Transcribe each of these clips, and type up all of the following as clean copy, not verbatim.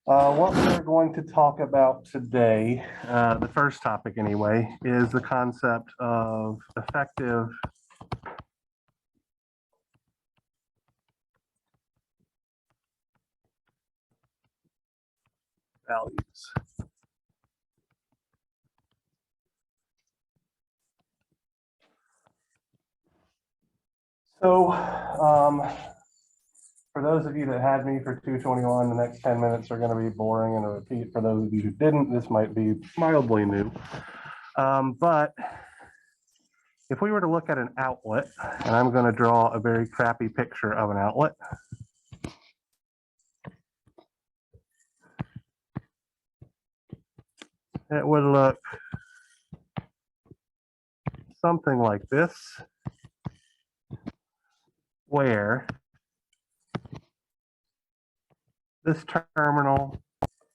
What we're going to talk about today, the first topic anyway, is the concept of effective values. So, for those of you that had me for 221, the next 10 minutes are going to be boring and a repeat. For those of you who didn't, this might be mildly new. But if we were to look at an outlet, and I'm going to draw a very crappy picture of an outlet. It would look something like this, where this terminal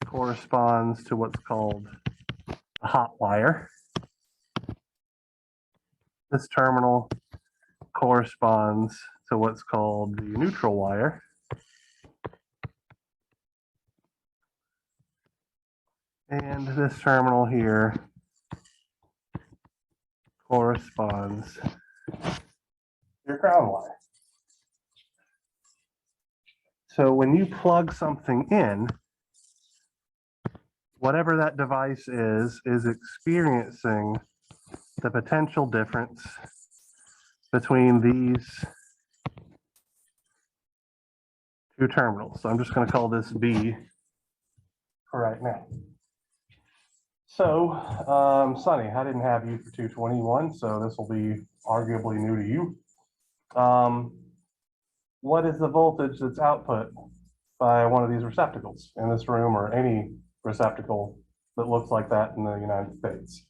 corresponds to what's called a hot wire. This terminal corresponds to what's called the neutral wire. And this terminal here corresponds to your ground wire. So when you plug something in, whatever that device is experiencing the potential difference between these two terminals. So I'm just going to call this B for right now. So, Sonny, I didn't have you for 221, so this will be arguably new to you. What is the voltage that's output by one of these receptacles in this room, or any receptacle that looks like that in the United States?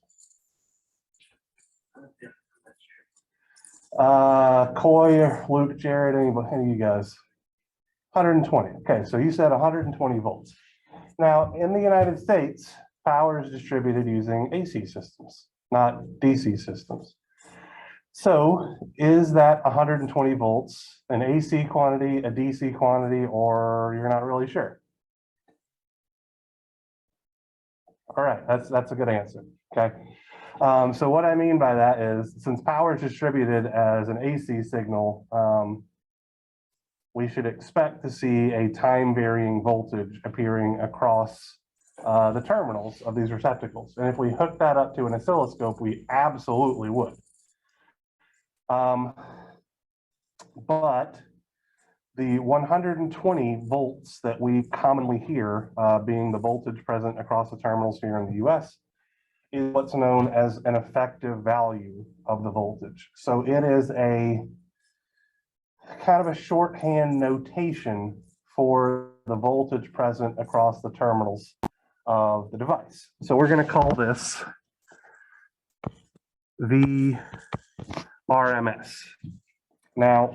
Coy, Luke, Jared, any of you guys? 120. Okay, so you said 120 volts. Now, in the United States, power is distributed using AC systems, not DC systems. So is that 120 volts an AC quantity, a DC quantity, or you're not really sure? All right, that's a good answer, okay? So what I mean by that is, since power is distributed as an AC signal, we should expect to see a time varying voltage appearing across the terminals of these receptacles. And if we hook that up to an oscilloscope, we absolutely would. But the 120 volts that we commonly hear being the voltage present across the terminals here in the US is what's known as an effective value of the voltage. So it is a kind of a shorthand notation for the voltage present across the terminals of the device. So we're going to call this the RMS. Now,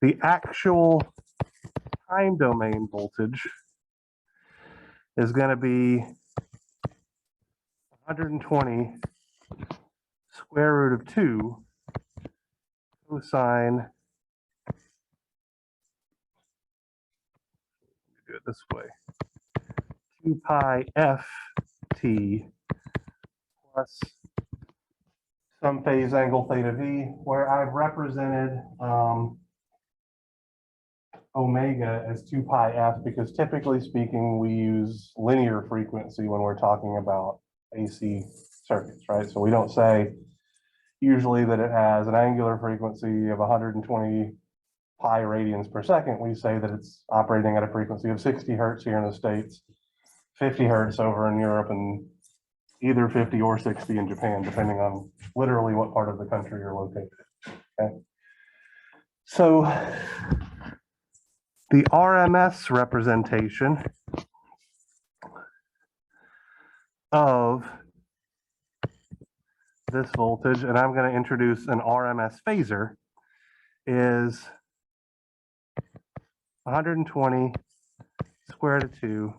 the actual time domain voltage is going to be 120 square root of 2 cosine, do it this way, 2 pi f t plus some phase angle theta v, where I've represented omega as 2 pi f because typically speaking, we use linear frequency when we're talking about AC circuits, right? So we don't say usually that it has an angular frequency of 120 pi radians per second. We say that it's operating at a frequency of 60 hertz here in the States, 50 hertz over in Europe, and either 50 or 60 in Japan, depending on literally what part of the country you're located in. Okay. So the RMS representation of this voltage, and I'm going to introduce an RMS phasor, is 120 square root of 2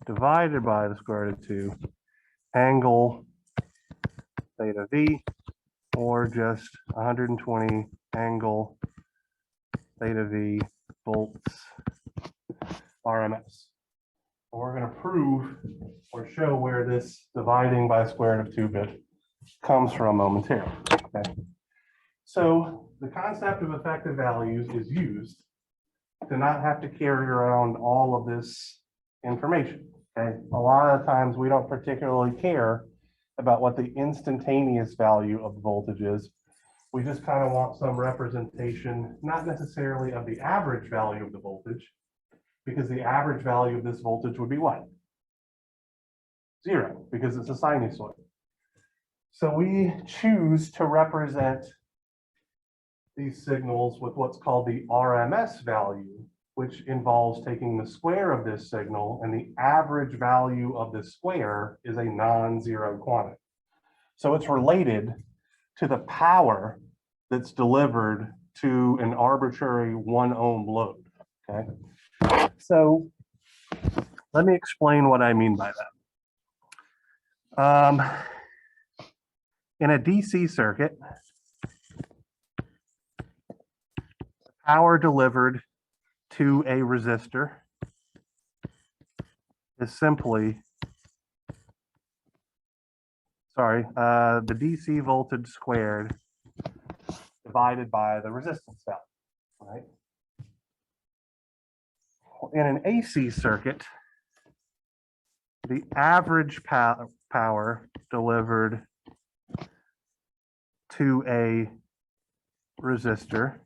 divided by the square root of 2 angle theta v, or just 120 angle theta v volts RMS. prove or show where this dividing by square root of 2 bit comes from momentarily. Okay. So the concept of effective values is used to not have to carry around all of this information. Okay. A lot of times we don't particularly care about what the instantaneous value of the voltage is. We just kind of want some representation, not necessarily of the average value of the voltage, because the average value of this voltage would be what? 0, because it's a sinusoid. So we choose to represent these signals with what's called the RMS value, which involves taking the square of this signal, and the average value of the square is a non-zero quantity. So it's related to the power that's delivered to an arbitrary 1 ohm load. Okay. So let me explain what I mean by that. In a DC circuit, power delivered to a resistor is simply, the DC voltage squared divided by the resistance value, right? In an AC circuit, the average power delivered to a resistor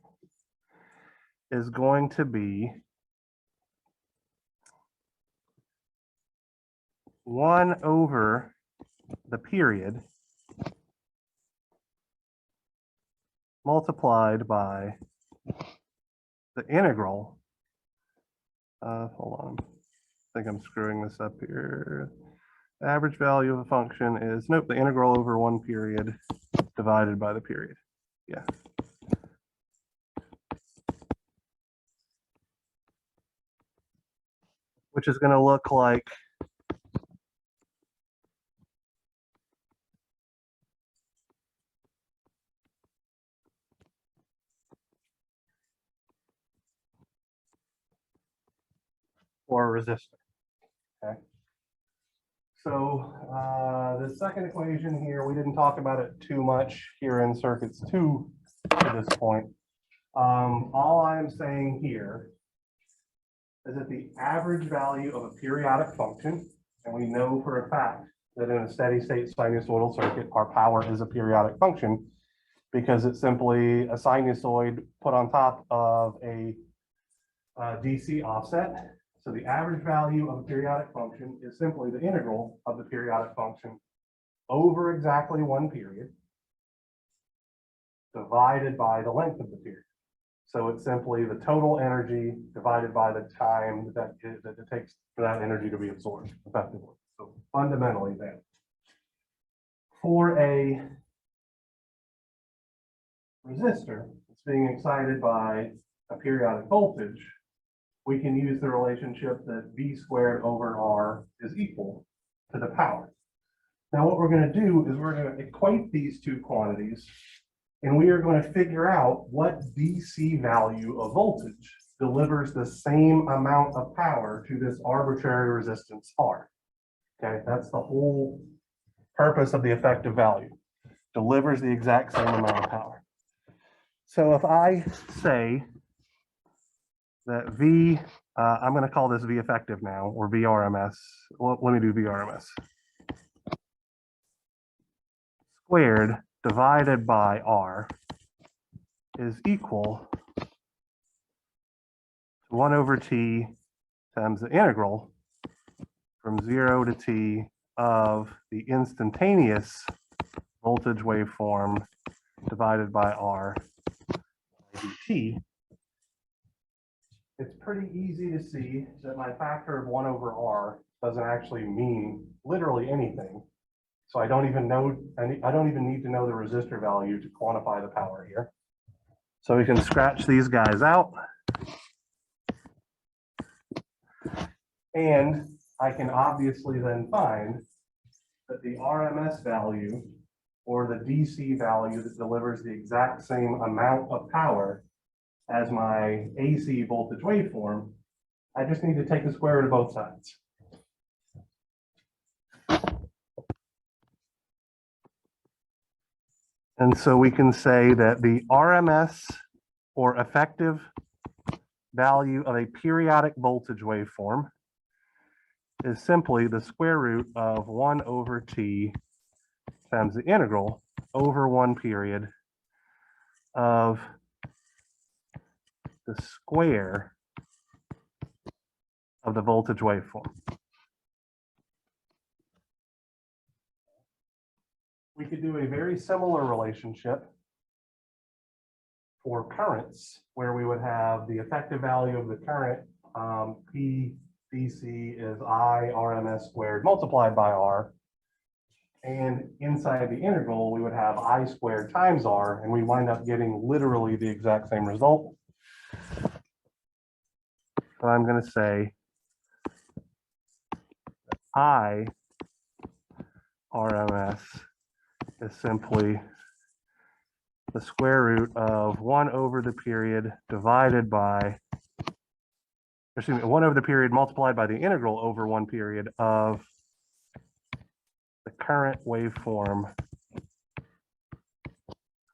is going to be 1 over the period multiplied by the integral. Hold on, I think I'm screwing this up here. The average value of a function is, nope, the integral over 1 period divided by the period. Yeah. Which is going to look like or a resistor. Okay. So the second equation here, we didn't talk about it too much here in circuits 2 to this point. All I'm saying here is that the average value of a periodic function, and we know for a fact that in a steady state sinusoidal circuit, our power is a periodic function because it's simply a sinusoid put on top of a DC offset. So the average value of a periodic function is simply the integral of the periodic function over exactly 1 period divided by the length of the period. So it's simply the total energy divided by the time that it takes for that energy to be absorbed effectively. So fundamentally then, for a resistor that's being excited by a periodic voltage, we can use the relationship that V squared over R is equal to the power. Now what we're going to do is we're going to equate these two quantities, and we are going to figure out what DC value of voltage delivers the same amount of power to this arbitrary resistance R. Okay, that's the whole purpose of the effective value. Delivers the exact same amount of power. So if I say that V, I'm going to call this V effective now, or VRMS. Well, let me do VRMS. Squared divided by R is equal to 1 over T times the integral from 0 to T of the instantaneous voltage waveform divided by R dt. It's pretty easy to see that my factor of 1 over R doesn't actually mean literally anything. So I don't even need to know the resistor value to quantify the power here. So we can scratch these guys out. And I can obviously then find that the RMS value, or the DC value that delivers the exact same amount of power as my AC voltage waveform, I just need to take the square root of both sides. And so we can say that the RMS or effective value of a periodic voltage waveform is simply the square root of 1 over t times the integral over 1 period of the square of the voltage waveform. We could do a very similar relationship for currents, where we would have the effective value of the current, P DC is I RMS squared multiplied by R. And inside the integral, we would have I squared times R, and we wind up getting literally the exact same result. So I'm going to say I RMS is simply the square root of 1 over the period divided by, excuse me, 1 over the period multiplied by the integral over 1 period of the current waveform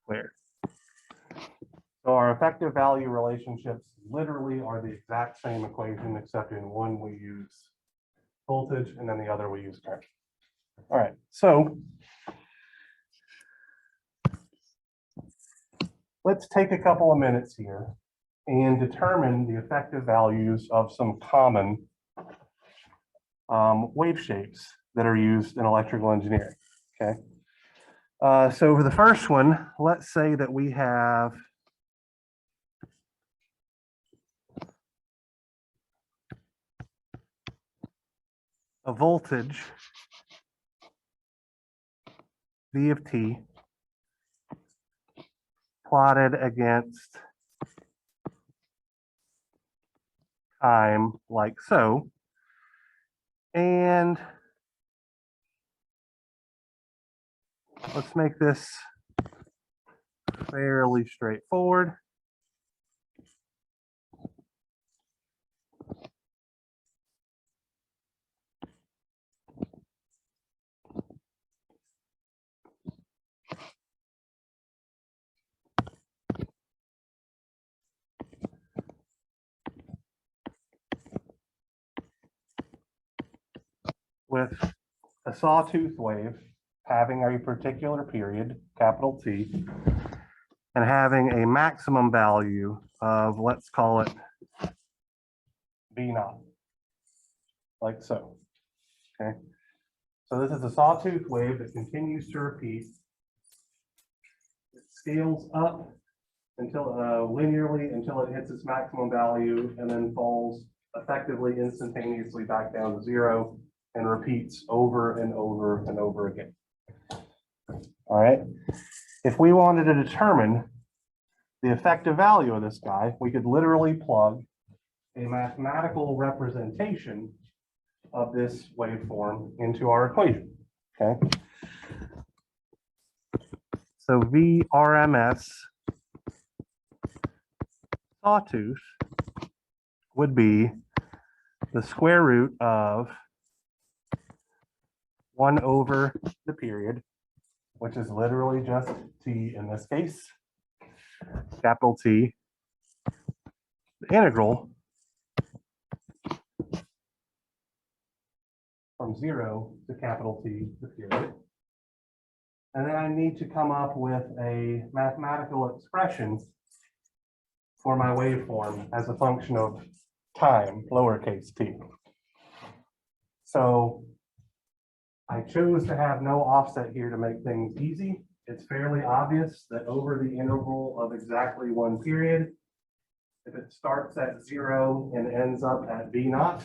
squared. So our effective value relationships literally are the exact same equation, except in one we use voltage and then the other we use current. All right, so let's take a couple of minutes here and determine the effective values of some common wave shapes that are used in electrical engineering, okay? So for the first one, let's say that we have a voltage V of t plotted against time like so. And let's make this fairly straightforward. With a sawtooth wave having a particular period, capital T, and having a maximum value of, let's call it V naught, like so, okay? So this is a sawtooth wave that continues to repeat. It scales up until linearly until it hits its maximum value and then falls effectively instantaneously back down to 0 and repeats over and over and over again. All right. If we wanted to determine the effective value of this guy, we could literally plug a mathematical representation of this waveform into our equation. Okay. So VRMS sawtooth would be the square root of 1 over the period, which is literally just t in this case, capital T, the integral from 0 to capital T, the period. And then I need to come up with a mathematical expression for my waveform as a function of time, lowercase t. So I chose to have no offset here to make things easy. It's fairly obvious that over the interval of exactly 1 period, if it starts at 0 and ends up at V naught,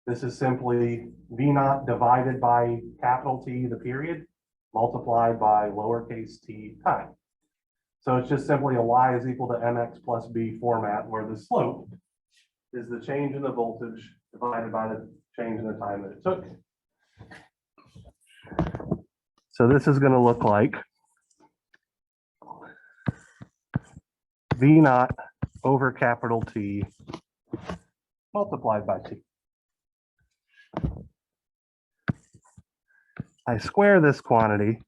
this is simply V naught divided by capital T, the period, multiplied by lowercase t time. So it's just simply a y is equal to mx plus b format, where the slope is the change in the voltage divided by the change in the time that it took. So this is going to look like V naught over capital T multiplied by T. I square this quantity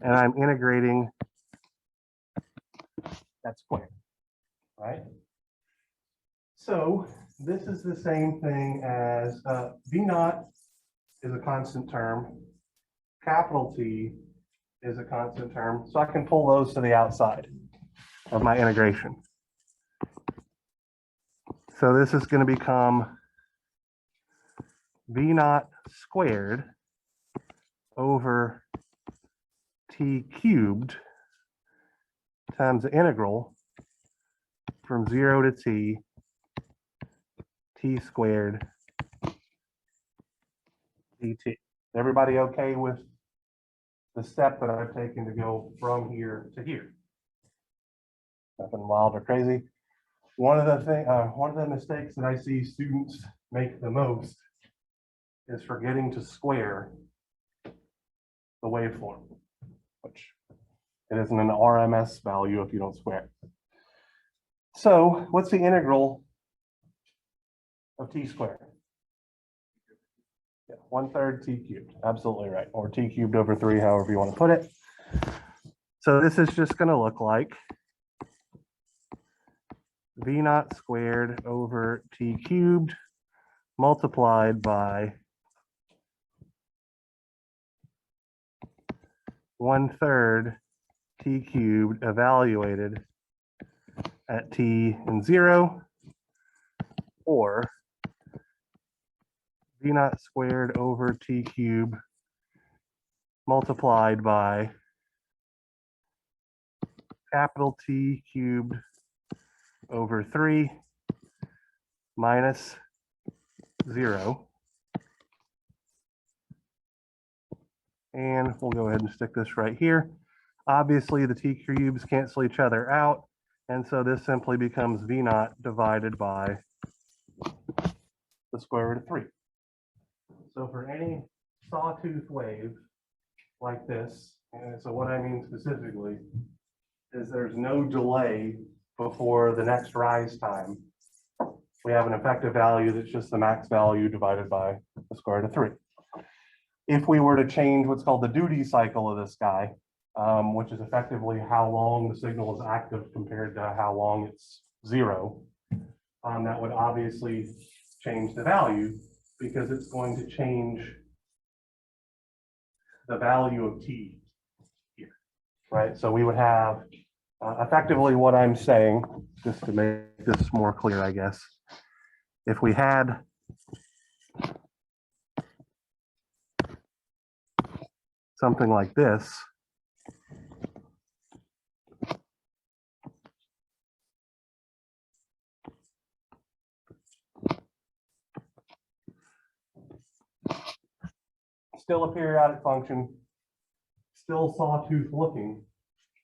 and I'm integrating that square, right? So this is the same thing as V naught is a constant term, capital T is a constant term, so I can pull those to the outside of my integration. So this is going to become V naught squared over T cubed times the integral from 0 to T squared dt. Everybody okay with the step that I've taken to go from here to here? Nothing wild or crazy. One of the mistakes that I see students make the most is forgetting to square the waveform, which it isn't an RMS value if you don't square it. So what's the integral of T squared? Yeah, 1/3 T cubed, absolutely right. Or T cubed over 3, however you want to put it. So this is just going to look like V naught squared over T cubed multiplied by 1/3 T cubed evaluated at T and 0, or V naught squared over T cubed multiplied by capital T cubed over 3 minus 0. And we'll go ahead and stick this right here. Obviously, the T cubes cancel each other out, and so this simply becomes V naught divided by the square root of 3. So for any sawtooth wave like this, and so what I mean specifically is there's no delay before the next rise time. We have an effective value that's just the max value divided by the square root of 3. If we were to change what's called the duty cycle of this guy, which is effectively how long the signal is active compared to how long it's 0, that would obviously change the value because it's going to change the value of T here, right? So we would have effectively what I'm saying, just to make this more clear, I guess, if we had something like this, still a periodic function, still sawtooth looking,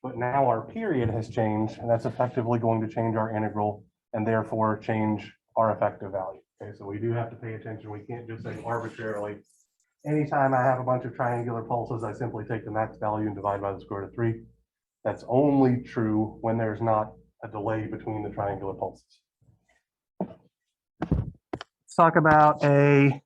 but now our period has changed, and that's effectively going to change our integral and therefore change our effective value. Okay, so we do have to pay attention. We can't just say arbitrarily, anytime I have a bunch of triangular pulses, I simply take the max value and divide by the square root of 3. That's only true when there's not a delay between the triangular pulses. Let's talk about a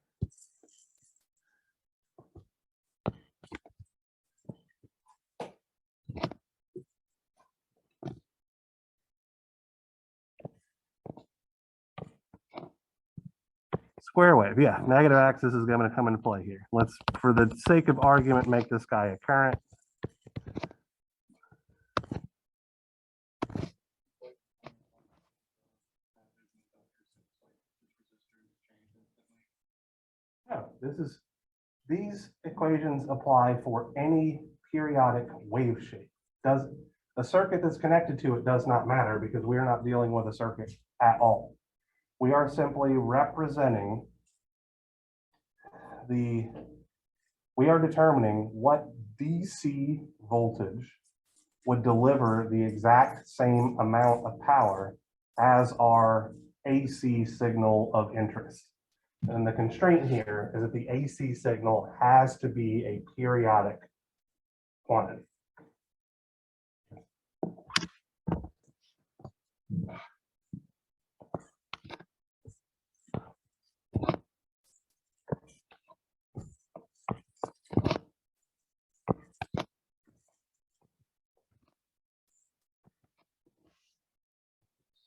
square wave. Yeah, negative axis is going to come into play here. Let's, for the sake of argument, make this guy a current. No, these equations apply for any periodic wave shape. The circuit that's connected to it does not matter because we are not dealing with a circuit at all. We are simply representing we are determining what DC voltage would deliver the exact same amount of power as our AC signal of interest. And the constraint here is that the AC signal has to be a periodic quantity.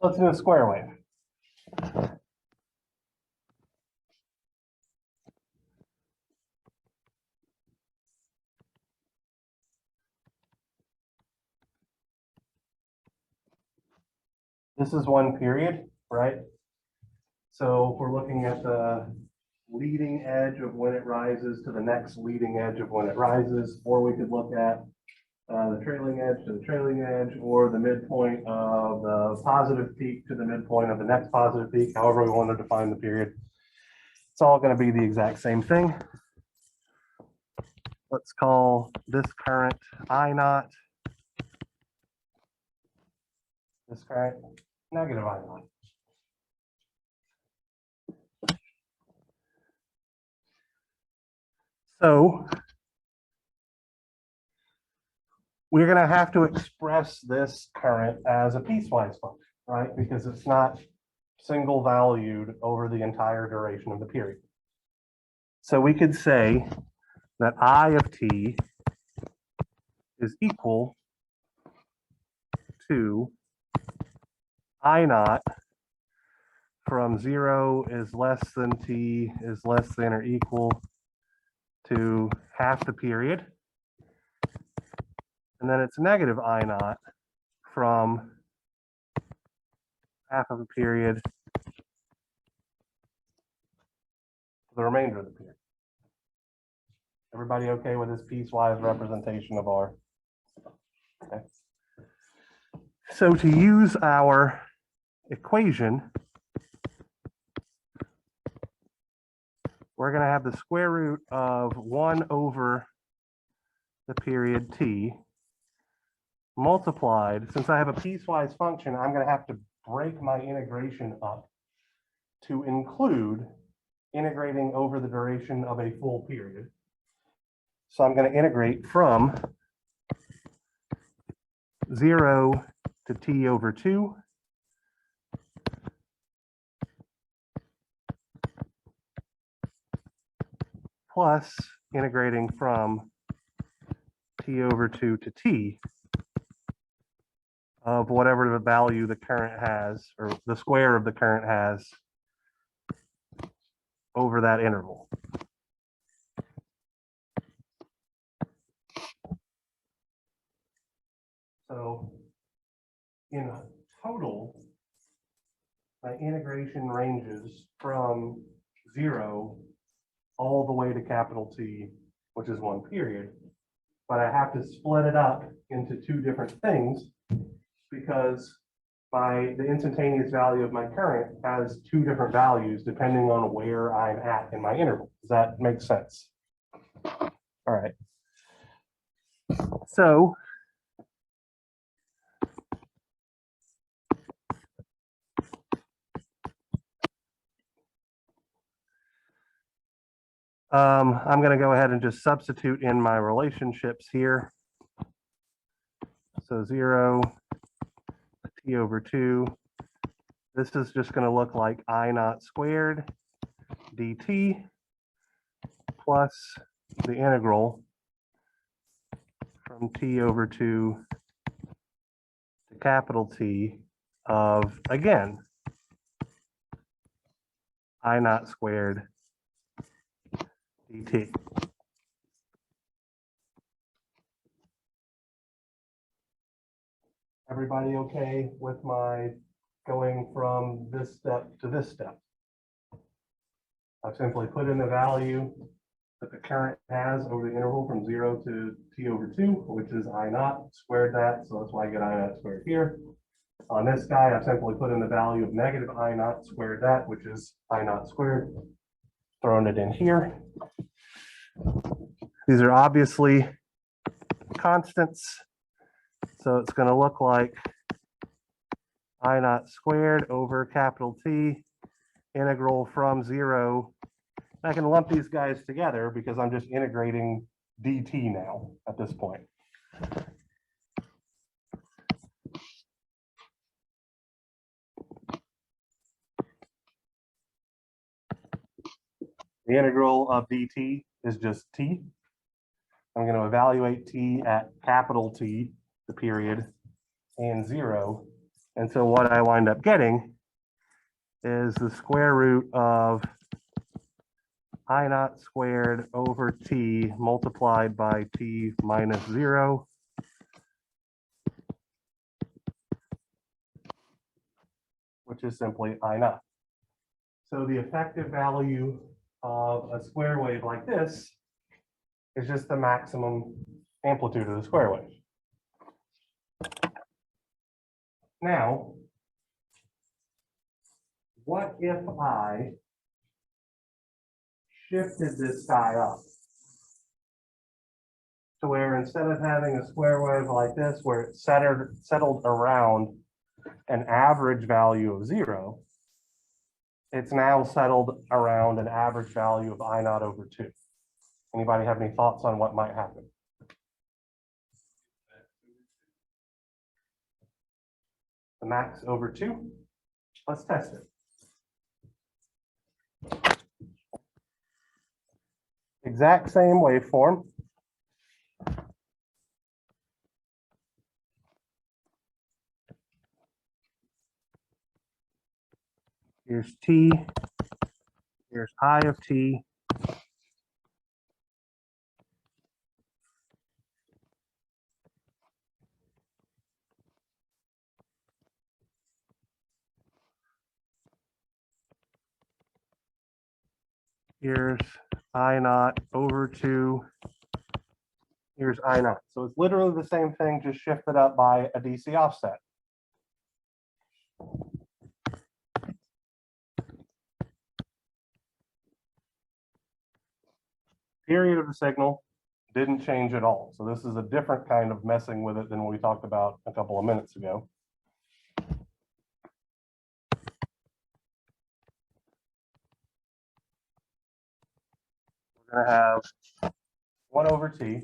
Let's do a square wave. This is one period, right? So if we're looking at the leading edge of when it rises to the next leading edge of when it rises, or we could look at the trailing edge to the trailing edge, or the midpoint of the positive peak to the midpoint of the next positive peak, however we want to define the period. It's all going to be the exact same thing. Let's call this current I naught, this current negative I naught. So we're going to have to express this current as a piecewise function, right? Because it's not single valued over the entire duration of the period. So we could say that I of t is equal to I naught from 0 is less than t is less than or equal to half the period. And then it's negative I naught from half of a period to the remainder of the period. Everybody okay with this piecewise representation of R? Okay. So to use our equation, we're going to have the square root of 1 over the period t multiplied. Since I have a piecewise function, I'm going to have to break my integration up to include integrating over the duration of a full period. So I'm going to integrate from 0 to t over 2 plus integrating from t over 2 to t of whatever the value the current has, or the square of the current has over that interval. So in total, my integration ranges from 0 all the way to capital T, which is one period. But I have to split it up into two different things because the instantaneous value of my current has two different values depending on where I'm at in my interval. Does that make sense? All right. So I'm going to go ahead and just substitute in my relationships here. So 0, t over 2. This is just going to look like I naught squared dt plus the integral from t over 2 to capital T of, again, I naught squared dt. Everybody okay with my going from this step to this step? I've simply put in the value that the current has over the interval from 0 to t over 2, which is I naught, squared that, so that's why I get I naught squared here. On this guy, I've simply put in the value of negative I naught squared that, which is I naught squared, thrown it in here. These are obviously constants, so it's going to look like I naught squared over capital T, integral from 0. I can lump these guys together because I'm just integrating dt now at this point. The integral of dt is just t. I'm going to evaluate t at capital T, the period, and 0, And so what I wind up getting is the square root of I naught squared over t multiplied by t minus 0 which is simply I naught. So the effective value of a square wave like this is just the maximum amplitude of the square wave. Now, what if I shifted this guy up to where instead of having a square wave like this, where it settled around an average value of 0, it's now settled around an average value of I naught over 2. Anybody have any thoughts on what might happen? The max over 2? Let's test it. Exact same waveform. Here's t, here's I of t. Here's I naught over 2. Here's I naught. So it's literally the same thing, just shifted up by a DC offset. Period of the signal didn't change at all. So this is a different kind of messing with it than we talked about a couple of minutes ago. We're going to have 1 over t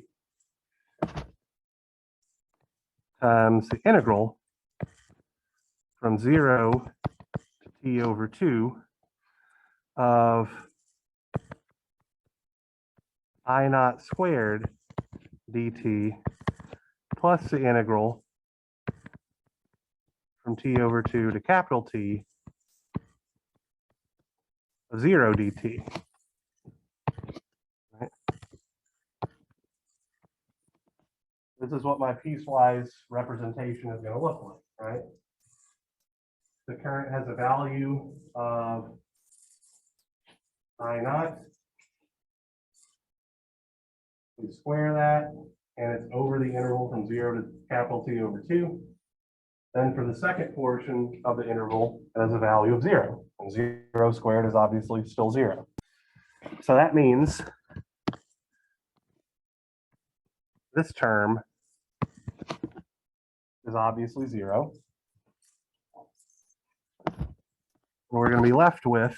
times the integral from 0 to t over 2 of I naught squared dt plus the integral from t over 2 to capital T of 0 dt. Right? This is what my piecewise representation is going to look like, right? The current has a value of I naught. We square that, and it's over the interval from 0 to capital T over 2. Then for the second portion of the interval, it has a value of 0. And 0 squared is obviously still 0. So that means this term is obviously 0. And we're going to be left with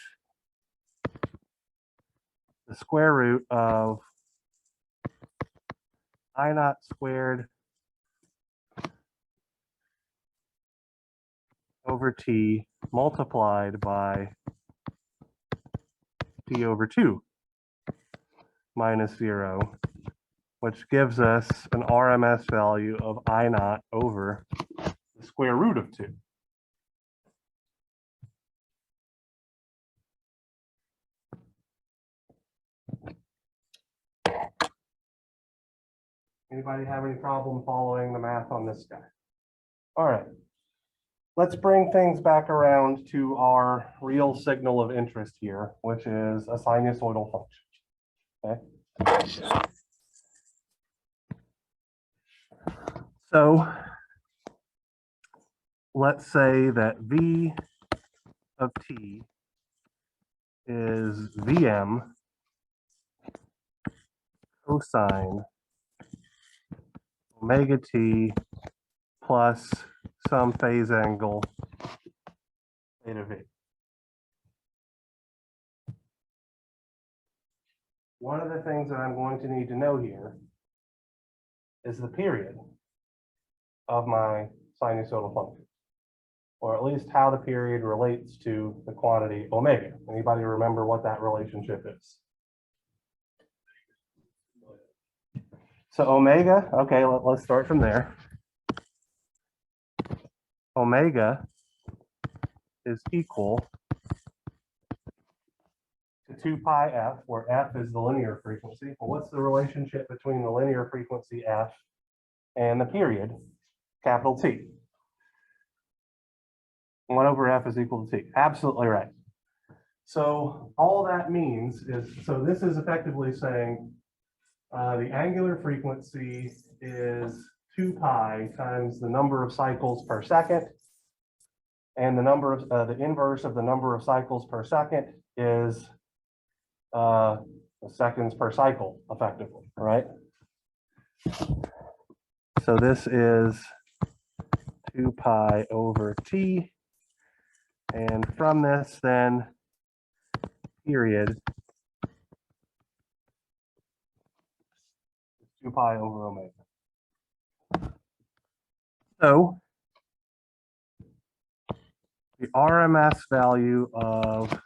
the square root of I naught squared over t multiplied by t over 2 minus 0, which gives us an RMS value of I naught over the square root of 2. Anybody have any problem following the math on this guy? All right. Let's bring things back around to our real signal of interest here, which is a sinusoidal function. Okay. So let's say that V of t is Vm cosine omega t plus some phase angle theta v. One of the things that I'm going to need to know here is the period of my sinusoidal function, or at least how the period relates to the quantity omega. Anybody remember what that relationship is? So omega, okay, let's start from there. omega is equal to 2 pi f, where f is the linear frequency. Well, what's the relationship between the linear frequency f and the period, capital T? 1 over f is equal to t. Absolutely right. So all that means is, so this is effectively saying the angular frequency is 2 pi times the number of cycles per second, and the number of the inverse of the number of cycles per second is the seconds per cycle, effectively, right? So this is 2 pi over t, and from this then period 2 pi over omega. So the RMS value of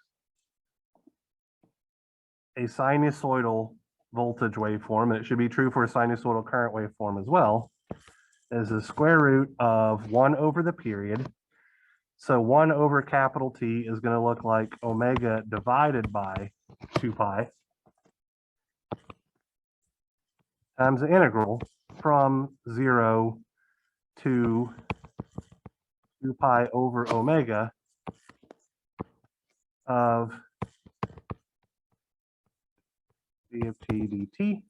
a sinusoidal voltage waveform, and it should be true for a sinusoidal current waveform as well, is the square root of 1 over the period. So 1 over capital T is going to look like omega divided by 2 pi times the integral from 0 to 2 pi over omega of d of t dt.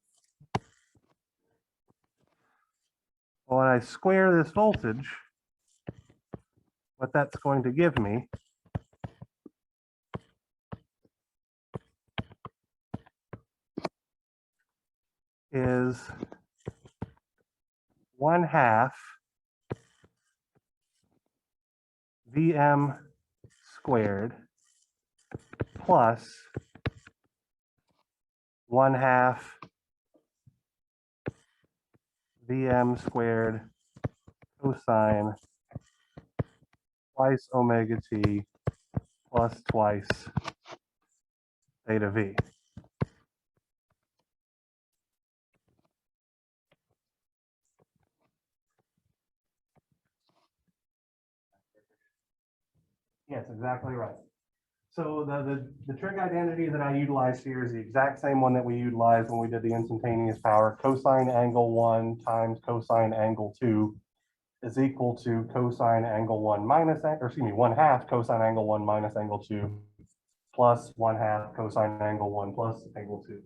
When I square this voltage, what that's going to give me is 1/2 Vm squared plus 1/2 Vm squared cosine twice omega t plus twice theta v. Yes, exactly right. So the trig identity that I utilized here is the exact same one that we utilized when we did the instantaneous power. Cosine angle 1 times cosine angle 2 is equal to cosine angle 1 minus, or excuse me, 1/2 cosine angle 1 minus angle 2 plus 1/2 cosine angle 1 plus angle 2.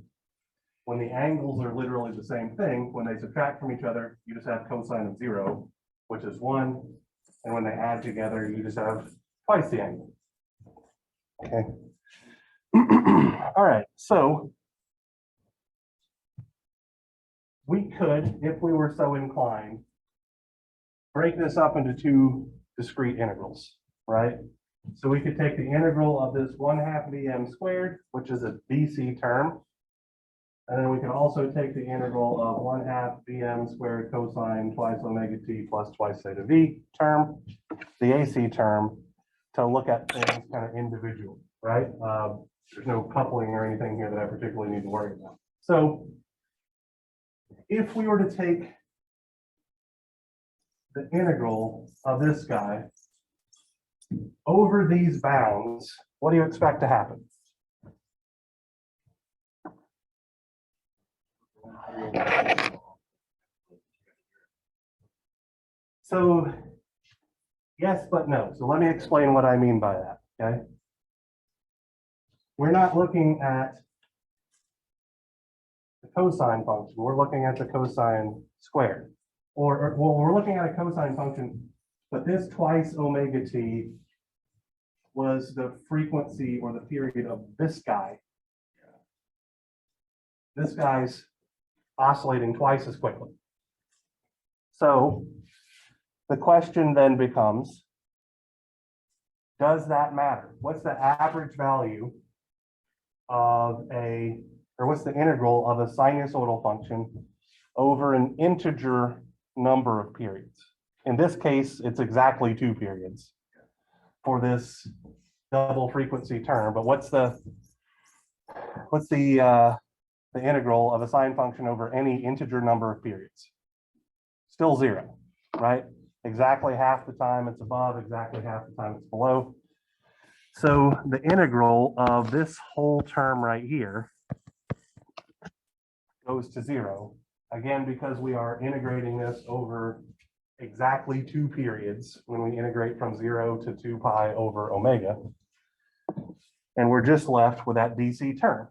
When the angles are literally the same thing, when they subtract from each other, you just have cosine of 0, which is 1. And when they add together, you just have twice the angle. Okay. All right. So we could, if we were so inclined, break this up into 2 discrete integrals, right? So we could take the integral of this 1/2 Vm squared, which is a BC term. And then we can also take the integral of 1/2 Vm squared cosine twice omega t plus twice theta v term, the AC term, to look at things kind of individually, right? There's no coupling or anything here that I particularly need to worry about. So if we were to take the integral of this guy over these bounds, what do you expect to happen? So yes, but no. So let me explain what I mean by that, okay? We're not looking at the cosine function. We're looking at the cosine squared. Or well, we're looking at a cosine function, but this twice omega t was the frequency or the period of this guy. This guy's oscillating twice as quickly. So the question then becomes, does that matter? What's the average value of or what's the integral of a sinusoidal function over an integer number of periods? In this case, it's exactly 2 periods for this double frequency term, but what's the integral of a sine function over any integer number of periods? Still 0, right? Exactly half the time it's above, exactly half the time it's below. So the integral of this whole term right here goes to 0. Again, because we are integrating this over exactly 2 periods when we integrate from 0 to 2 pi over omega. And we're just left with that DC term.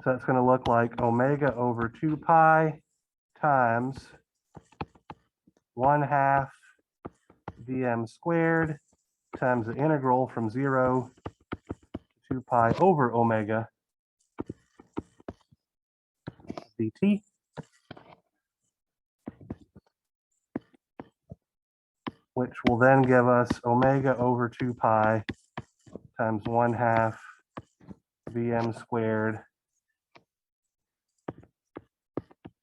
So it's going to look like omega over 2 pi times 1/2 Vm squared times the integral from 0 to 2 pi over omega dt. Which will then give us omega over 2 pi times 1/2 Vm squared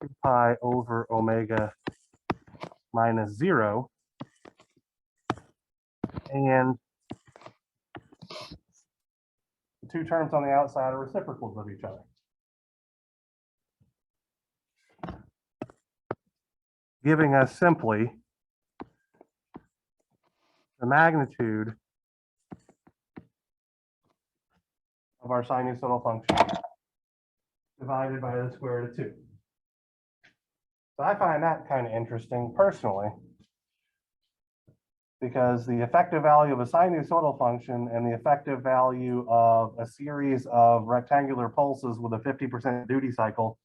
2 pi over omega minus 0. And the two terms on the outside are reciprocals of each other. Giving us simply the magnitude of our sinusoidal function divided by the square root of 2. So I find that kind of interesting personally, because the effective value of a sinusoidal function and the effective value of a series of rectangular pulses with a 50% duty cycle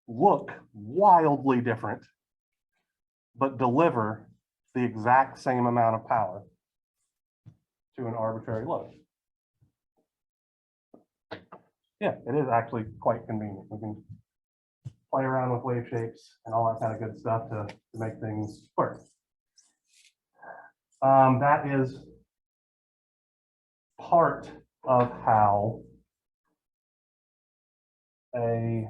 look wildly different, but deliver the exact same amount of power to an arbitrary load. Yeah, it is actually quite convenient. We can play around with wave shapes and all that kind of good stuff to make things work. That is part of how a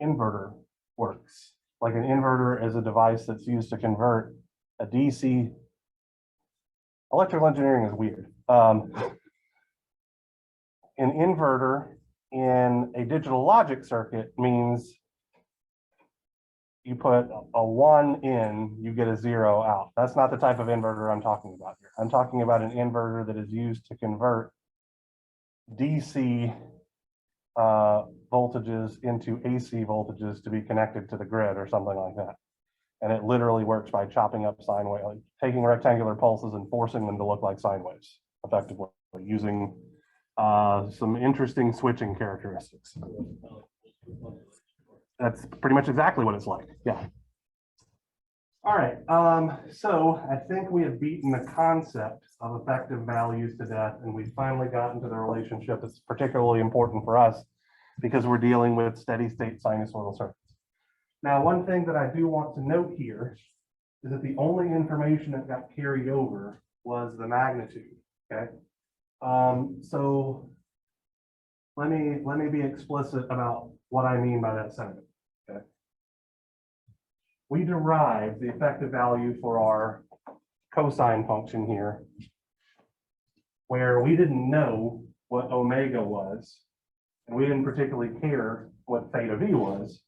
inverter works. Like an inverter is a device that's used to convert a DC. Electrical engineering is weird. An inverter in a digital logic circuit means you put a 1 in, you get a 0 out. That's not the type of inverter I'm talking about here. I'm talking about an inverter that is used to convert DC voltages into AC voltages to be connected to the grid or something like that. And it literally works by chopping up sine waves, like taking rectangular pulses and forcing them to look like sine waves effectively, using some interesting switching characteristics. That's pretty much exactly what it's like. Yeah. All right. So I think we have beaten the concept of effective values to death, and we've finally gotten to the relationship that's particularly important for us because we're dealing with steady state sinusoidal circuits. Now, one thing that I do want to note here is that the only information that got carried over was the magnitude. Okay. So let me be explicit about what I mean by that sentence. Okay. We derived the effective value for our cosine function here, where we didn't know what omega was, and we didn't particularly care what theta v was.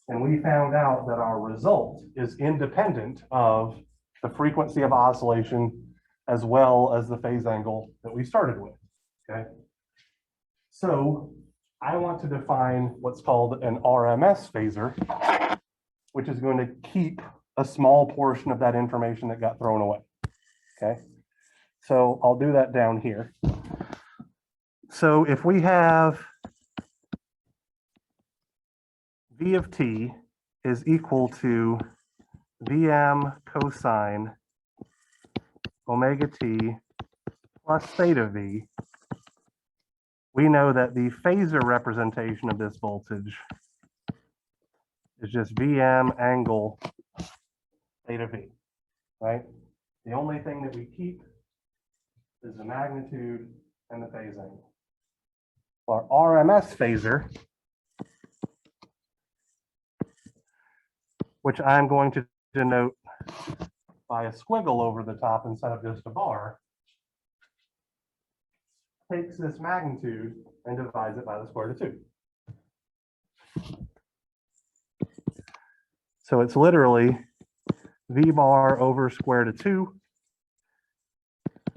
And we found out that our result is independent of the frequency of oscillation as well as the phase angle that we started with. Okay. So I want to define what's called an RMS phasor, which is going to keep a small portion of that information that got thrown away. Okay. So I'll do that down here. So if we have V of t is equal to Vm cosine omega t plus theta v, we know that the phasor representation of this voltage is just Vm angle theta v, right? The only thing that we keep is the magnitude and the phase angle. Our RMS phasor, which I'm going to denote by a squiggle over the top instead of just a bar, takes this magnitude and divides it by the square root of 2. So it's literally V bar over square root of 2,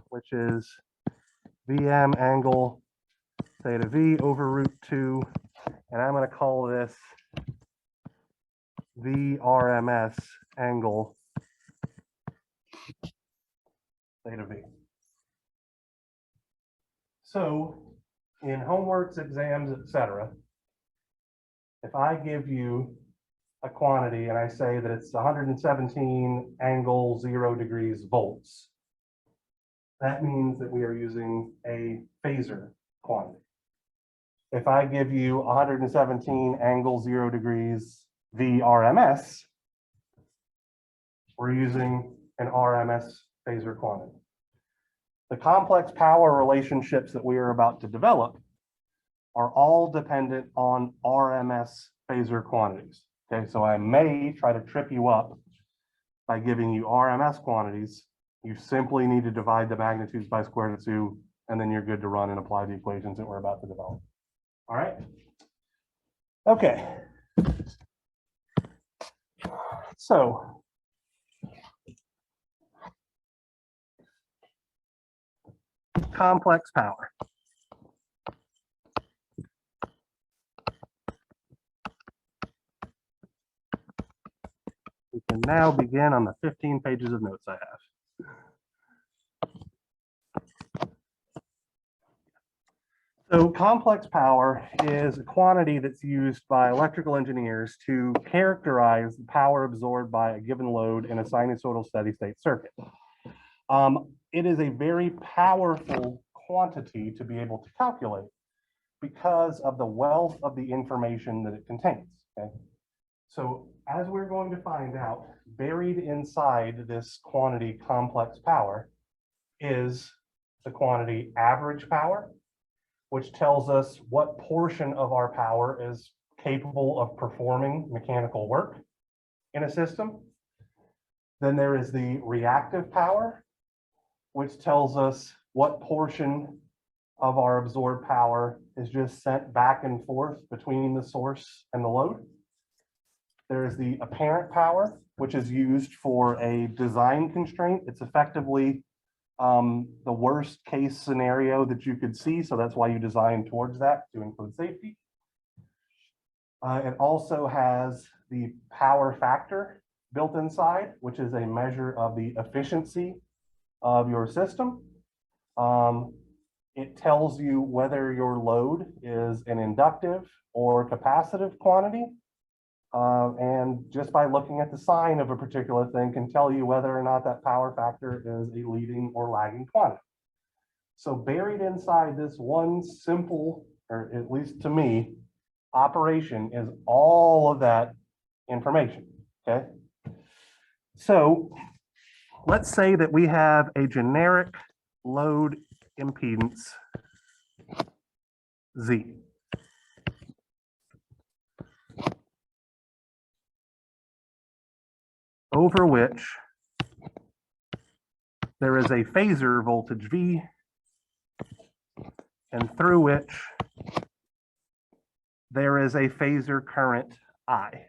which is VM angle theta V over root 2. And I'm going to call this VRMS angle theta V. So in homeworks, exams, etc., if I give you a quantity and I say that it's 117 angle 0 degrees volts, that means that we are using a phasor quantity. If I give you 117 angle 0 degrees VRMS, we're using an RMS phasor quantity. The complex power relationships that we are about to develop are all dependent on RMS phasor quantities. Okay, so I may try to trip you up by giving you RMS quantities. You simply need to divide the magnitudes by square root of 2, and then you're good to run and apply the equations that we're about to develop. All right. Okay. So complex power. We can now begin on the 15 pages of notes I have. So complex power is a quantity that's used by electrical engineers to characterize the power absorbed by a given load in a sinusoidal steady state circuit. It is a very powerful quantity to be able to calculate because of the wealth of the information that it contains. Okay? So as we're going to find out, buried inside this quantity complex power is the quantity average power, which tells us what portion of our power is capable of performing mechanical work in a system. Then there is the reactive power, which tells us what portion of our absorbed power is just sent back and forth between the source and the load. There is the apparent power, which is used for a design constraint. It's effectively the worst case scenario that you could see. So that's why you design towards that to include safety. It also has the power factor built inside, which is a measure of the efficiency of your system. It tells you whether your load is an inductive or capacitive quantity. And just by looking at the sign of a particular thing can tell you whether or not that power factor is a leading or lagging quantity. So buried inside this one simple, or at least to me, operation is all of that information, okay? So let's say that we have a generic load impedance Z. Over which there is a phasor voltage V, and through which there is a phasor current I.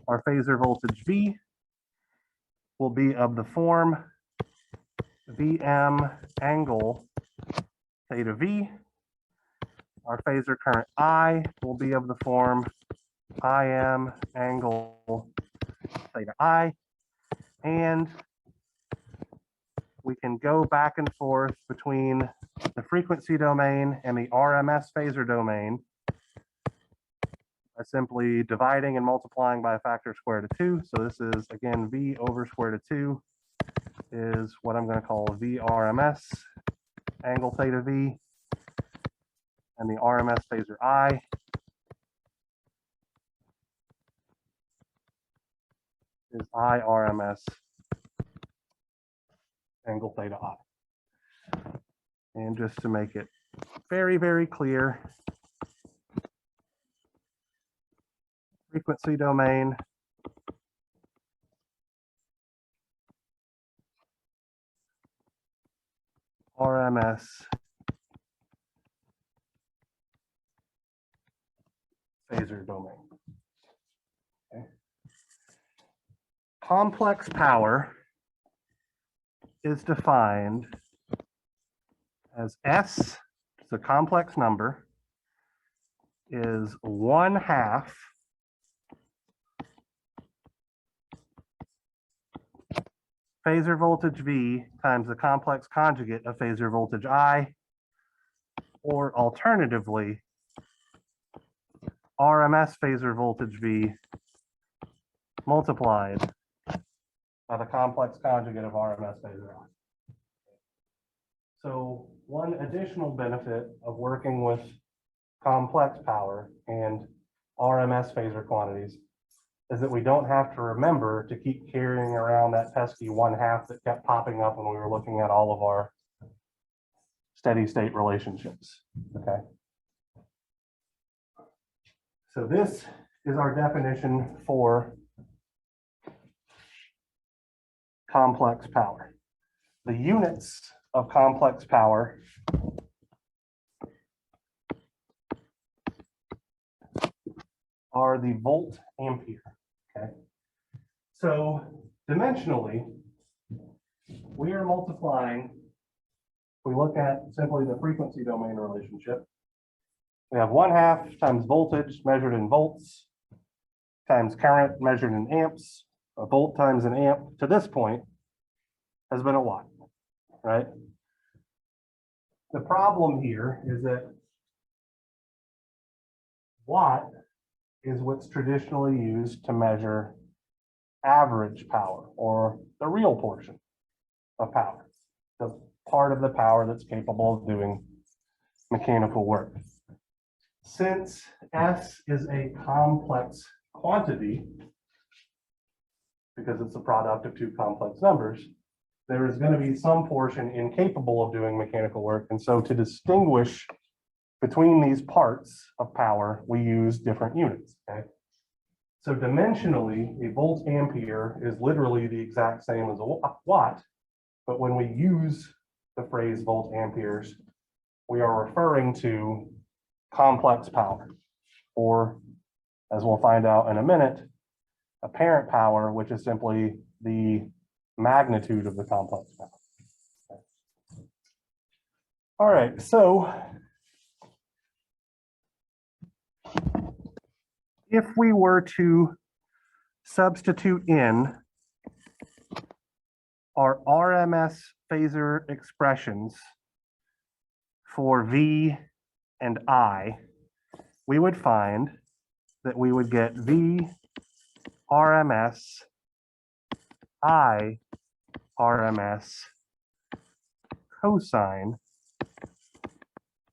Our phasor voltage V will be of the form VM angle theta V. Our phasor current I will be of the form IM angle theta I. And we can go back and forth between the frequency domain and the RMS phasor domain by simply dividing and multiplying by a factor of square root of 2. So this is, again, V over square root of 2 is what I'm going to call VRMS angle theta V. And the RMS phasor I is IRMS angle theta I. And just to make it very, very clear, frequency domain RMS phasor domain. Okay. Complex power is defined as S, it's a complex number, is 1/2 phasor voltage V times the complex conjugate of phasor voltage I, or alternatively, RMS phasor voltage V multiplied by the complex conjugate of RMS phasor I. So one additional benefit of working with complex power and RMS phasor quantities is that we don't have to remember to keep carrying around that pesky 1/2 that kept popping up when we were looking at all of our steady state relationships, okay? So this is our definition for complex power. The units of complex power are the volt ampere, okay? So dimensionally, we are multiplying, if we look at simply the frequency domain relationship, we have 1/2 times voltage measured in volts times current measured in amps. A volt times an amp to this point has been a watt, right? The problem here is that watt is what's traditionally used to measure average power, or the real portion of power, the part of the power that's capable of doing mechanical work. Since S is a complex quantity, because it's a product of two complex numbers, there is going to be some portion incapable of doing mechanical work. And so to distinguish between these parts of power, we use different units, okay? So dimensionally, a volt ampere is literally the exact same as a watt, but when we use the phrase volt amperes, we are referring to complex power, or as we'll find out in a minute, apparent power, which is simply the magnitude of the complex power. Okay. All right, so if we were to substitute in our RMS phasor expressions for V and I, we would find that we would get V RMS, I RMS cosine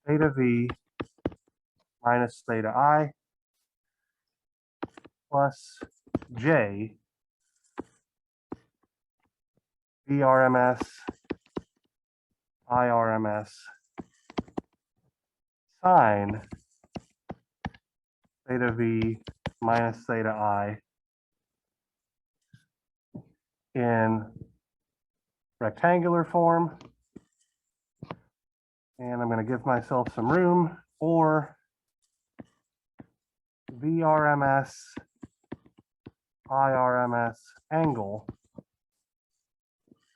theta V minus theta I plus J VRMS IRMS sine theta V minus theta I in rectangular form. And I'm going to give myself some room, or VRMS IRMS angle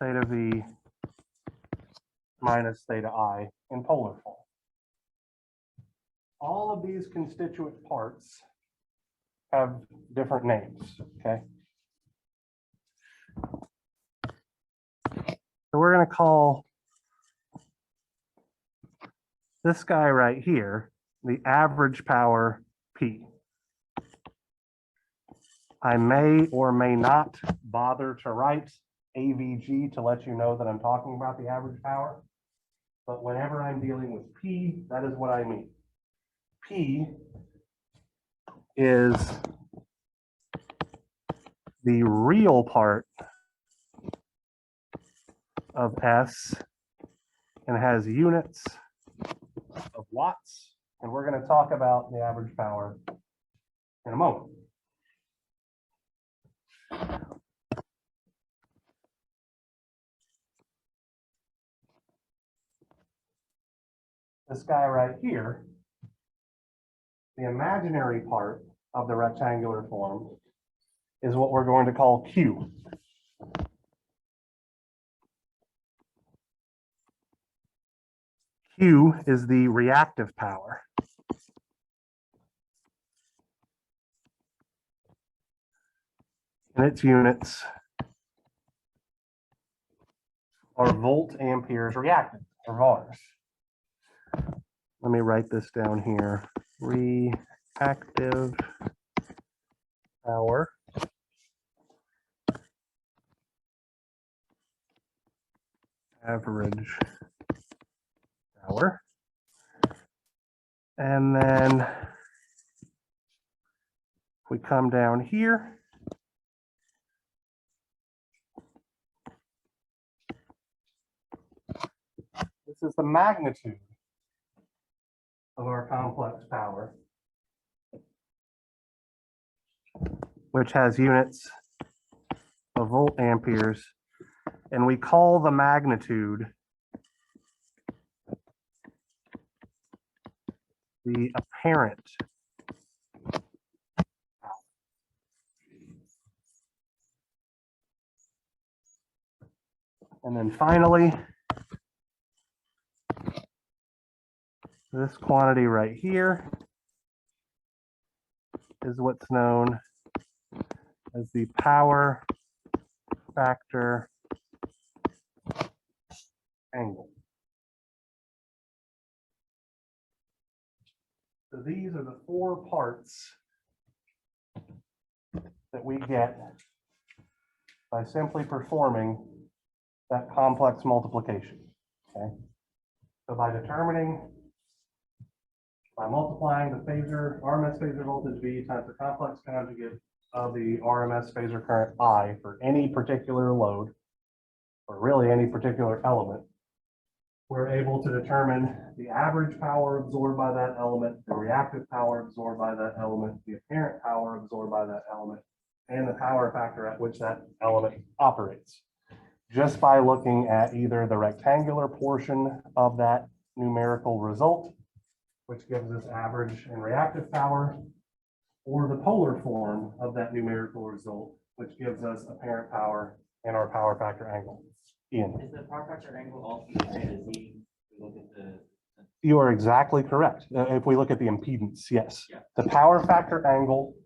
theta V minus theta I in polar form. All of these constituent parts have different names, okay? So we're going to call this guy right here the average power P. I may or may not bother to write AVG to let you know that I'm talking about the average power, but whenever I'm dealing with P, that is what I mean. P is the real part of S and has units of watts, and we're going to talk about the average power in a moment. This guy right here The imaginary part of the rectangular form is what we're going to call Q. Q is the reactive power. And its units are volt amperes reactant, or VARs. Let me write this down here. Reactive power average power. And then we come down here. This is the magnitude of our complex power, which has units of volt amperes, and we call the magnitude the apparent power. And then finally, this quantity right here is what's known as the power factor angle. So these are the four parts that we get by simply performing that complex multiplication. Okay. So by multiplying the phasor, RMS phasor voltage V times the complex conjugate of the RMS phasor current I for any particular load, or really any particular element, we're able to determine the average power absorbed by that element, the reactive power absorbed by that element, the apparent power absorbed by that element, and the power factor at which that element operates, just by looking at either the rectangular portion of that numerical result, which gives us average and reactive power, or the polar form of that numerical result, which gives us apparent power and our power factor angle. Ian. Is the power factor angle also the same as Z? Look at the. You are exactly correct. If we look at the impedance, yes. Yeah. The power factor angle,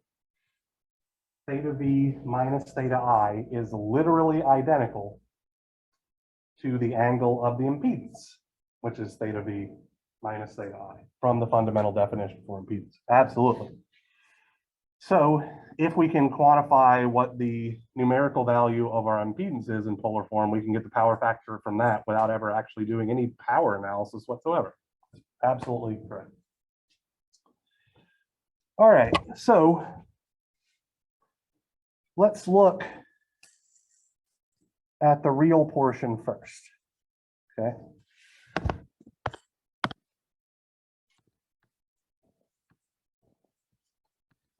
theta V minus theta I, is literally identical to the angle of the impedance, which is theta V minus theta I, from the fundamental definition for impedance. Absolutely. So if we can quantify what the numerical value of our impedance is in polar form, we can get the power factor from that without ever actually doing any power analysis whatsoever. Absolutely correct. All right, so let's look at the real portion first. Okay.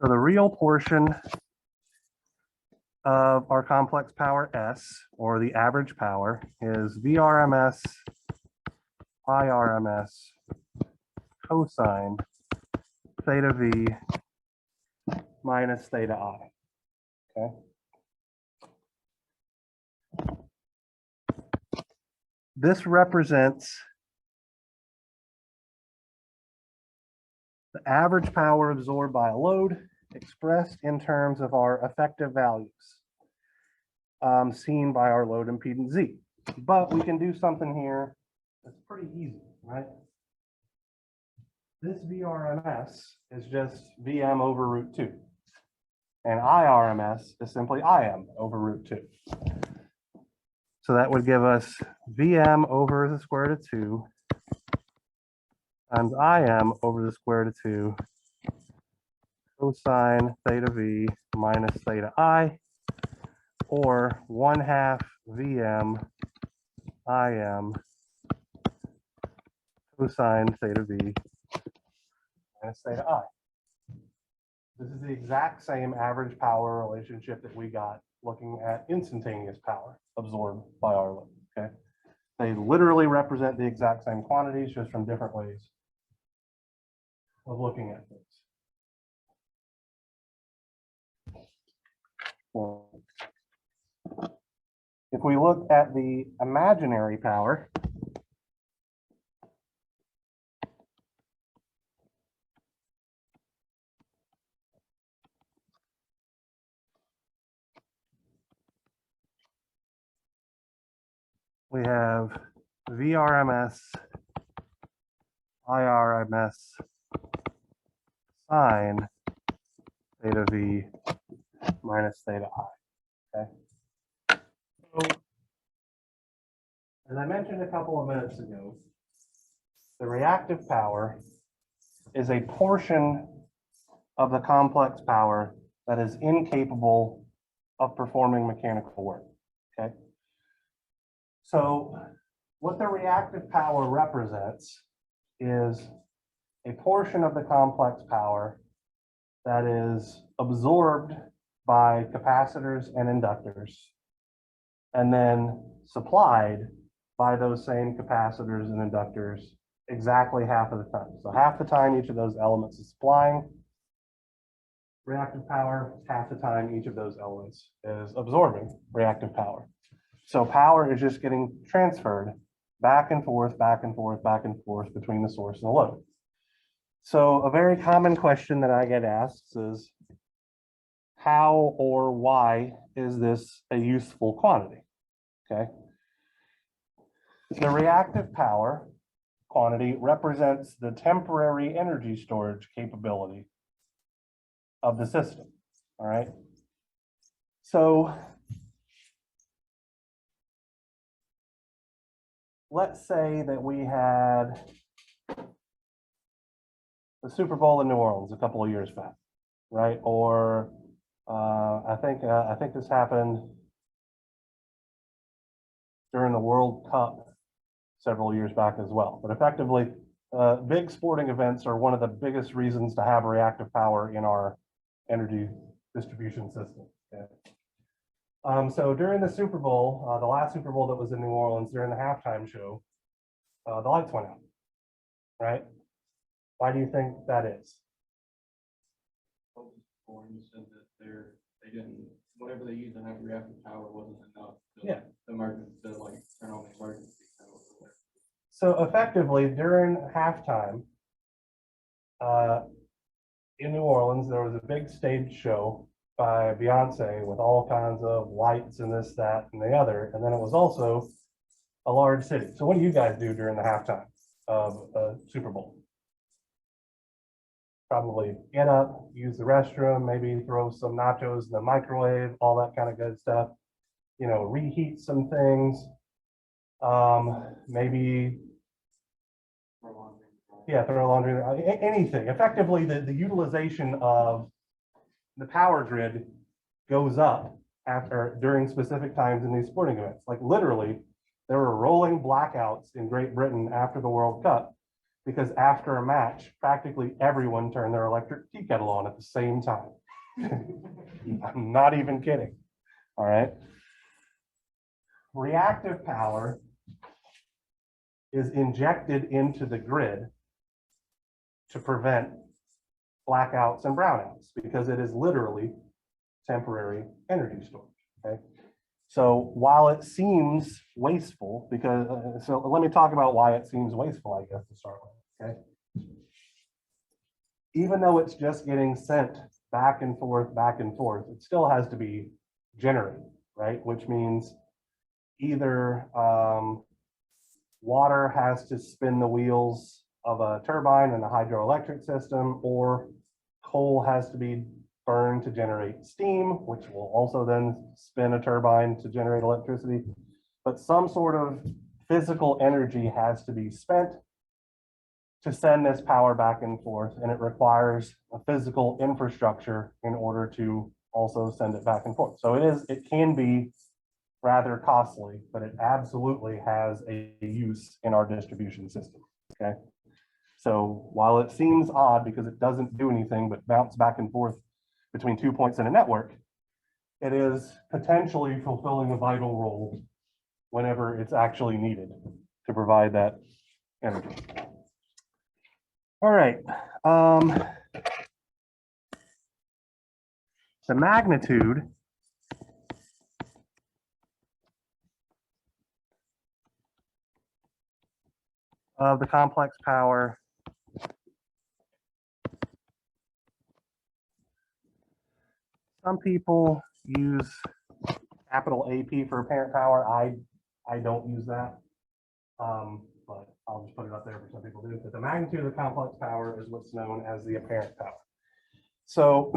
So the real portion of our complex power S, or the average power, is VRMS IRMS cosine theta V minus theta I. Okay. This represents the average power absorbed by a load expressed in terms of our effective values seen by our load impedance Z. But we can do something here that's pretty easy, right? This VRMS is just VM over root 2. And IRMS is simply IM over root 2. So that would give us VM over the square root of 2 times IM over the square root of 2 cosine theta V minus theta I, or 1/2 VM IM cosine theta V minus theta I. This is the exact same average power relationship that we got looking at instantaneous power absorbed by our load. Okay, they literally represent the exact same quantities, just from different ways of looking at things. If we look at the imaginary power, we have VRMS, IRMS, sine theta V minus theta I. Okay. So, as I mentioned a couple of minutes ago, the reactive power is a portion of the complex power that is incapable of performing mechanical work. Okay. So what the reactive power represents is a portion of the complex power that is absorbed by capacitors and inductors, and then supplied by those same capacitors and inductors exactly half of the time. So half the time each of those elements is supplying reactive power, half the time each of those elements is absorbing reactive power. So power is just getting transferred back and forth, back and forth, back and forth between the source and the load. So a very common question that I get asked is, how or why is this a useful quantity? Okay. The reactive power quantity represents the temporary energy storage capability of the system. All right. So let's say that we had the Super Bowl in New Orleans a couple of years back, right? Or I think this happened during the World Cup several years back as well. But effectively, big sporting events are one of the biggest reasons to have reactive power in our energy distribution system. Okay. So during the Super Bowl, the last Super Bowl that was in New Orleans, during the halftime show, the lights went out, right? Why do you think that is? You said that they didn't, whatever they used to have reactive power wasn't enough. Yeah. The emergency, to like turn on the emergency. So effectively during halftime, in New Orleans, there was a big stage show by Beyonce with all kinds of lights and this, that, and the other. And then it was also a large city. So what do you guys do during the halftime of a Super Bowl? Probably get up, use the restroom, maybe throw some nachos in the microwave, all that kind of good stuff. You know, reheat some things. Maybe, yeah, throw laundry, anything. Effectively, the utilization of the power grid goes up during specific times in these sporting events. Like literally, there were rolling blackouts in Great Britain after the World Cup, because after a match, practically everyone turned their electric tea kettle on at the same time. I'm not even kidding. All right. Reactive power is injected into the grid to prevent blackouts and brownouts, because it is literally temporary energy storage. Okay. So while it seems wasteful, because so let me talk about why it seems wasteful, I guess, to start with. Okay. Even though it's just getting sent back and forth, it still has to be generated, right? Which means either water has to spin the wheels of a turbine in a hydroelectric system, or coal has to be burned to generate steam, which will also then spin a turbine to generate electricity. But some sort of physical energy has to be spent to send this power back and forth, and it requires a physical infrastructure in order to also send it back and forth. So it can be rather costly, but it absolutely has a use in our distribution system. Okay. So while it seems odd because it doesn't do anything but bounce back and forth between 2 points in a network, it is potentially fulfilling a vital role whenever it's actually needed to provide that energy. All right. The magnitude of the complex power. Some people use capital AP for apparent power. I don't use that. But I'll just put it up there for some people to do. But the magnitude of the complex power is what's known as the apparent power. So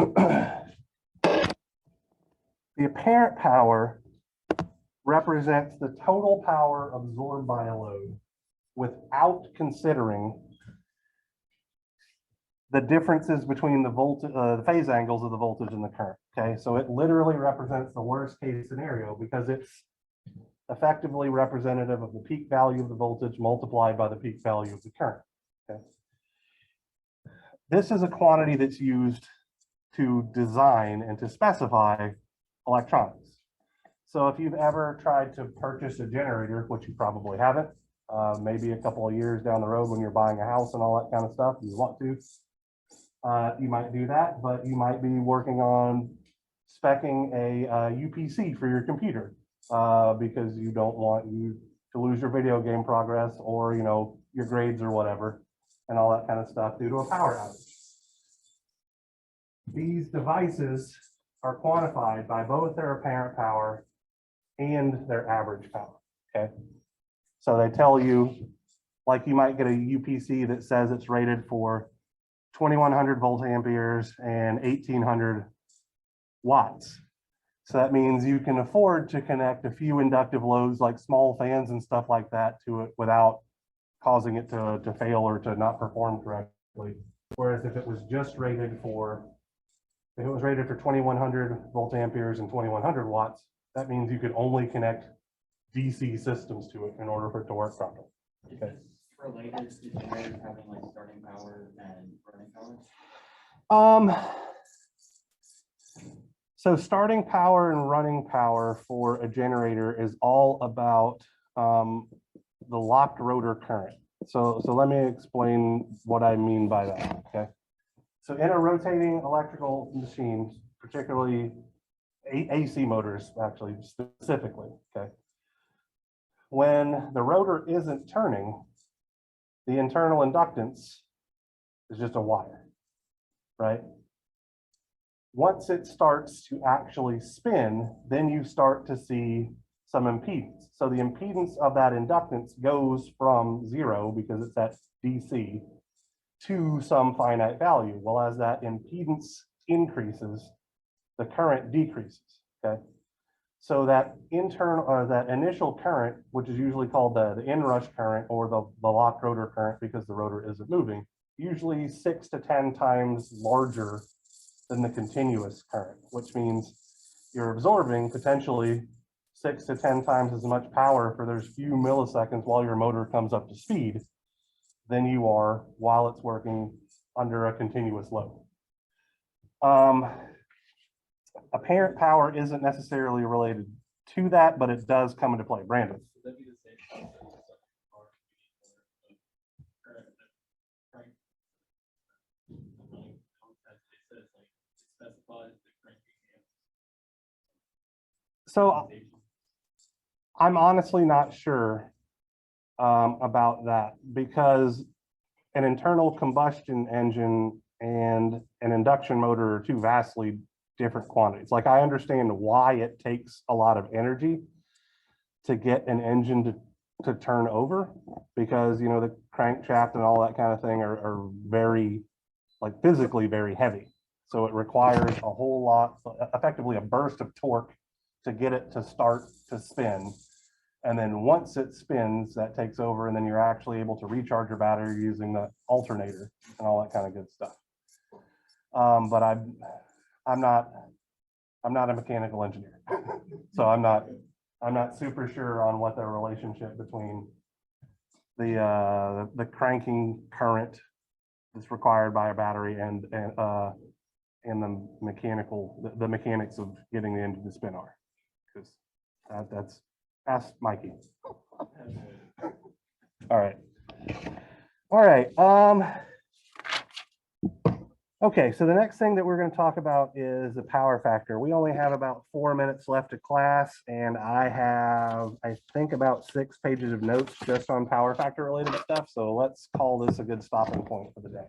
the apparent power represents the total power absorbed by a load without considering the differences between the voltage, the phase angles of the voltage and the current. Okay, so it literally represents the worst case scenario because it's effectively representative of the peak value of the voltage multiplied by the peak value of the current. Okay. This is a quantity that's used to design and to specify electronics. So if you've ever tried to purchase a generator, which you probably haven't, maybe a couple of years down the road when you're buying a house and all that kind of stuff, you want to, you might do that, but you might be working on speccing a UPC for your computer because you don't want you to lose your video game progress or, you know, your grades or whatever and all that kind of stuff due to a power outage. These devices are quantified by both their apparent power and their average power, okay? So they tell you, like you might get a UPC that says it's rated for 2100 volt amperes and 1800 watts. So that means you can afford to connect a few inductive loads like small fans and stuff like that to it without causing it to fail or to not perform correctly. Whereas if it was just rated for, if it was rated for 2100 volt amperes and 2100 watts, that means you could only connect DC systems to it in order for it to work properly. Okay. Related to generators having like starting power and running power? So starting power and running power for a generator is all about the locked rotor current. So let me explain what I mean by that, okay? So in a rotating electrical machine, particularly AC motors, actually, specifically, okay? When the rotor isn't turning, the internal inductance is just a wire, right? Once it starts to actually spin, then you start to see some impedance. So the impedance of that inductance goes from 0, because it's at DC, to some finite value. Well, as that impedance increases, the current decreases, okay? So that internal or that initial current, which is usually called the inrush current or the locked rotor current because the rotor isn't moving, usually 6 to 10 times larger than the continuous current, which means you're absorbing potentially 6 to 10 times as much power for those few milliseconds while your motor comes up to speed than you are while it's working under a continuous load. Apparent power isn't necessarily related to that, but it does come into play. Brandon. Would that be the same concept as second power? Specifies the cranking amps. So I'm honestly not sure about that, because an internal combustion engine and an induction motor are two vastly different quantities. Like, I understand why it takes a lot of energy to get an engine to turn over, because, you know, the crankshaft and all that kind of thing are very, like, physically very heavy. So it requires a whole lot, effectively a burst of torque to get it to start to spin. And then once it spins, that takes over, and then you're actually able to recharge your battery using the alternator and all that kind of good stuff. But I'm not a mechanical engineer, so I'm not super sure on what the relationship between the cranking current that's required by a battery and the mechanics of getting the engine to spin are, because that's ask Mikey. All right. Okay, so the next thing that we're going to talk about is the power factor. We only have about 4 minutes left of class, and I have, I think, about 6 pages of notes just on power factor related stuff. So let's call this a good stopping point for the day.